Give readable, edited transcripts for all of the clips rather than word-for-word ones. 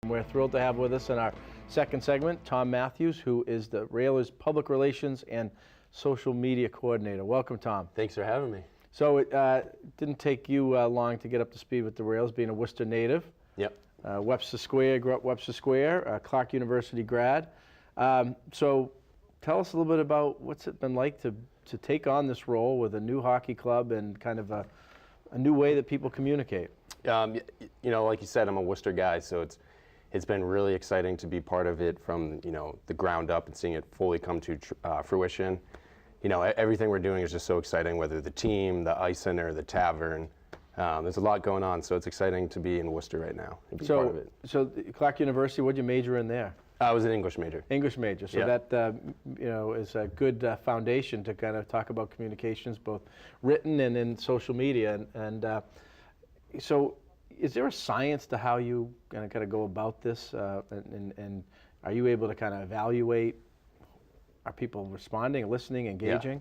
We're thrilled to have with us in our second segment Tom Matthews, who is the Railers Public Relations and Social Media Coordinator. Welcome, Tom. Thanks for having me. So it didn't take you long to get up to speed with the Rails, being a Worcester native. Yep. Webster Square, grew up Webster Square, Clark University grad. So tell us a little bit about what's it been like to take on this role with a new hockey club and kind of a new way that people communicate. You know, like you said, I'm a Worcester guy, so it's been really exciting to be part of it from, you know, the ground up and seeing it fully come to fruition. You know, everything we're doing is just so exciting, whether the team, the ice center, the tavern. There's a lot going on, so it's exciting to be in Worcester right now and be part of it. So Clark University, what did you major in there? I was an English major. English major, so Yeah. that you know, is a good foundation to kind of talk about communications, both written and in social media. So is there a science to how you kind of go about this, and are you able to kind of evaluate, are people responding, listening, engaging?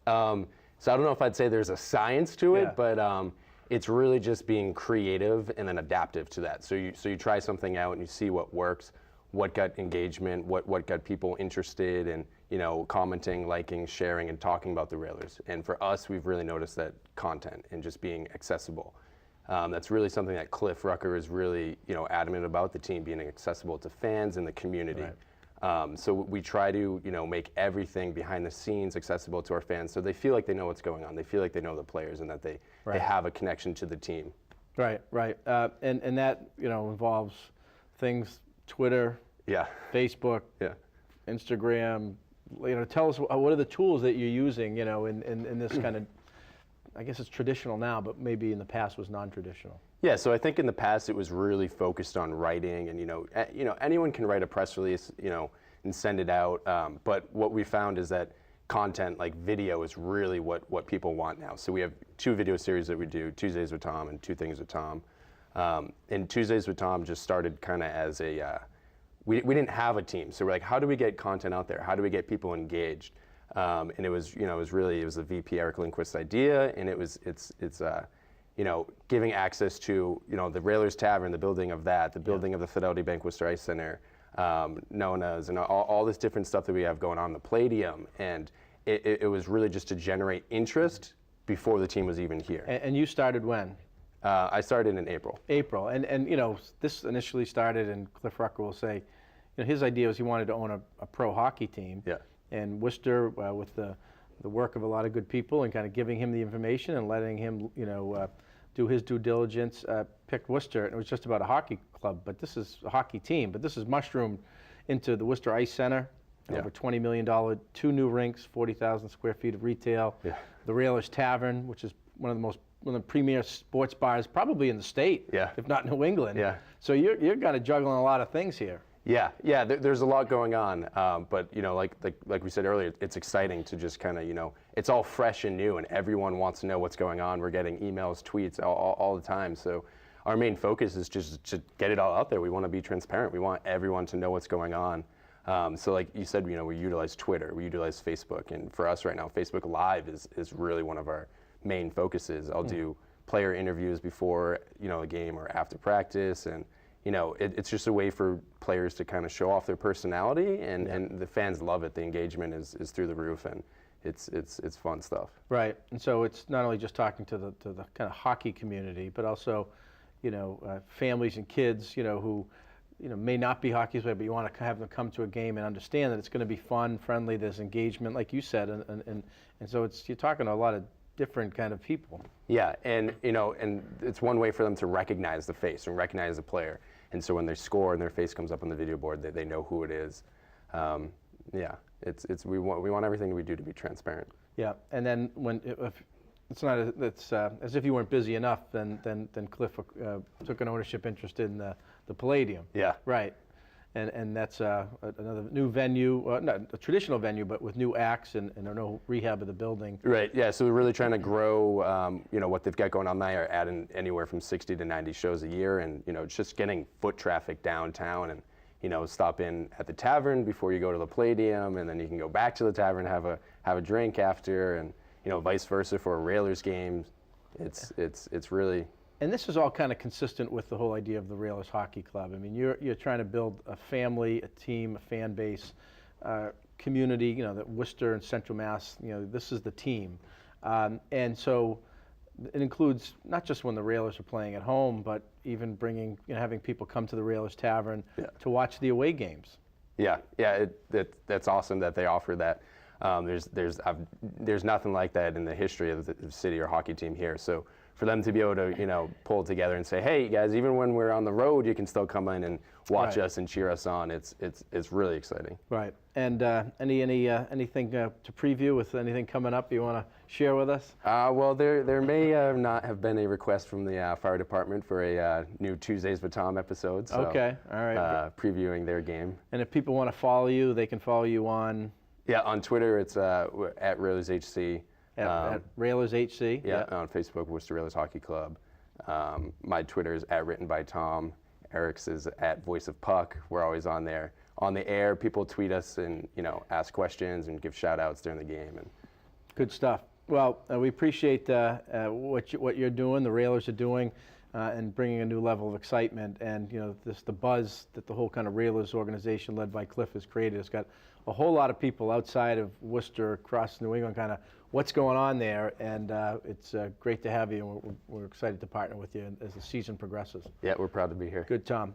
Yeah. So I don't know if I'd say there's a science to it, Yeah. but it's really just being creative and then adaptive to that. So you try something out and you see what works, what got engagement, what got people interested in, you know, commenting, liking, sharing, and talking about the Railers. And for us, we've really noticed that content and just being accessible. That's really something that Cliff Rucker is really, you know, adamant about, the team being accessible to fans and the community. Right. So we try to, you know, make everything behind the scenes accessible to our fans, so they feel like they know what's going on. They feel like they know the players and that they have a connection to the team. Right, right. And that, you know, involves things, Twitter, Yeah. Facebook, Yeah. Instagram. You know, tell us what are the tools that you're using, you know, in this kind of, I guess it's traditional now, but maybe in the past was non-traditional. Yeah, so I think in the past it was really focused on writing, and you know, anyone can write a press release, you know, and send it out. But what we found is that content like video is really what people want now. So we have 2 video series that we do: Tuesdays with Tom and Two Things with Tom. And Tuesdays with Tom just started kind of as a we didn't have a team, so we're like, how do we get content out there? How do we get people engaged? And it was, you know, it was the VP Eric Lindquist's idea, and it's you know, giving access to, you know, the Railers Tavern, the building of that, the building of the Fidelity Bank Worcester Ice Center, Nona's, and all this different stuff that we have going on, the Palladium, and it was really just to generate interest before the team was even here. And you started when? I started in April. April, and you know, this initially started, and Cliff Rucker will say, you know, his idea was he wanted to own a pro hockey team. Yeah. And Worcester, with the work of a lot of good people and kind of giving him the information and letting him, you know, do his due diligence, picked Worcester. And it was just about a hockey club, but this is a hockey team. But this is mushroomed into the Worcester Ice Center, over $20 million, 2 new rinks, 40,000 square feet of retail. Yeah. The Railers Tavern, which is one of the premier sports bars probably in the state, if not New England. Yeah. So you're kind of juggling a lot of things here. Yeah. There's a lot going on, but you know, like we said earlier, it's exciting to just kind of, you know, it's all fresh and new, and everyone wants to know what's going on. We're getting emails, tweets all the time. So our main focus is just to get it all out there. We want to be transparent. We want everyone to know what's going on. So like you said, you know, we utilize Twitter, we utilize Facebook, and for us right now, Facebook Live is really one of our main focuses. I'll do player interviews before, you know, a game or after practice, and you know, it's just a way for players to kind of show off their personality, and the fans love it. The engagement is through the roof, and it's fun stuff. Right, and so it's not only just talking to the kind of hockey community, but also, you know, families and kids, you know, who, you know, may not be hockey players, but you want to have them come to a game and understand that it's going to be fun, friendly. There's engagement, like you said, and so you're talking to a lot of different kind of people. Yeah, and you know, and it's one way for them to recognize the face and recognize the player. And so when they score and their face comes up on the video board, they know who it is. Yeah, we want everything we do to be transparent. Yeah, and then if it's not as if you weren't busy enough, then Cliff took an ownership interest in the Palladium. Yeah. Right. And that's another new venue, not a traditional venue, but with new acts and no rehab of the building. Right. Yeah. So we're really trying to grow, you know, what they've got going on there, adding anywhere from 60 to 90 shows a year, and you know, just getting foot traffic downtown, and you know, stop in at the tavern before you go to the Palladium, and then you can go back to the tavern, have a drink after, and you know, vice versa for a Railers game. It's really. And this is all kind of consistent with the whole idea of the Railers Hockey Club. I mean, you're trying to build a family, a team, a fan base, community. You know, that Worcester and Central Mass. You know, this is the team, and so it includes not just when the Railers are playing at home, but even bringing, having people come to the Railers Tavern to watch the away games. Yeah, that's awesome that they offer that. There's nothing like that in the history of the city or hockey team here. So for them to be able to pull together and say, hey guys, even when we're on the road, you can still come in and watch us and cheer us on. It's really exciting. Right. And anything to preview with anything coming up you want to share with us? Well, there may not have been a request from the fire department for a new Tuesdays with Tom episode. So, okay. All right. Previewing their game. And if people want to follow you, they can follow you on. Yeah, on Twitter it's at RailersHC. At RailersHC. Yeah, on Facebook, Worcester Railers Hockey Club. My Twitter is @WrittenByTom. Eric's is @VoiceOfPuck. We're always on there. On the air, people tweet us and ask questions and give shout outs during the game. And good stuff. Well, we appreciate what you're doing, the Railers are doing, and bringing a new level of excitement. And the buzz that the whole kind of Railers organization led by Cliff has created. It's got a whole lot of people outside of Worcester, across New England, kind of what's going on there. And it's great to have you. And we're excited to partner with you as the season progresses. Yeah, we're proud to be here. Good, Tom.